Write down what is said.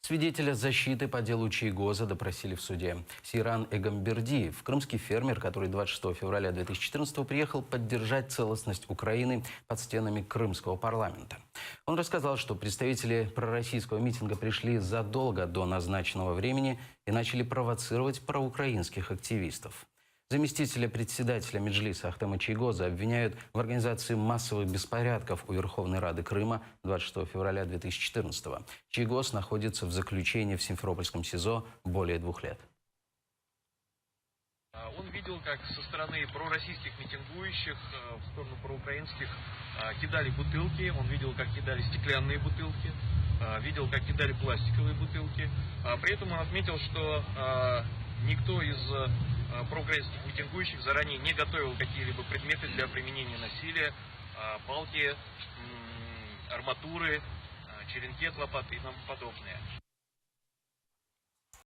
Свидетеля защиты по делу Чайгоза допросили в суде. Сейран Эгамбердиев, крымский фермер, который 26 февраля 2014 приехал поддержать целостность Украины под стенами крымского парламента. Он рассказал, что представители пророссийского митинга пришли задолго до назначенного времени и начали провоцировать проукраинских активистов. Заместителя председателя Меджлиса Ахтема Чайгоза обвиняют в организации массовых беспорядков у Верховной Рады Крыма 26 февраля 2014 года. Чайгоз находится в заключении в Симферопольском СИЗО более 2 лет. Он видел, как со стороны пророссийских митингующих в сторону проукраинских кидали бутылки. Он видел, как кидали стеклянные бутылки. Видел, как кидали пластиковые бутылки. При этом он отметил, что никто из проукраинских митингующих заранее не готовил какие-либо предметы для применения насилия. Палки, арматуры, черенки от лопаты и тому подобное.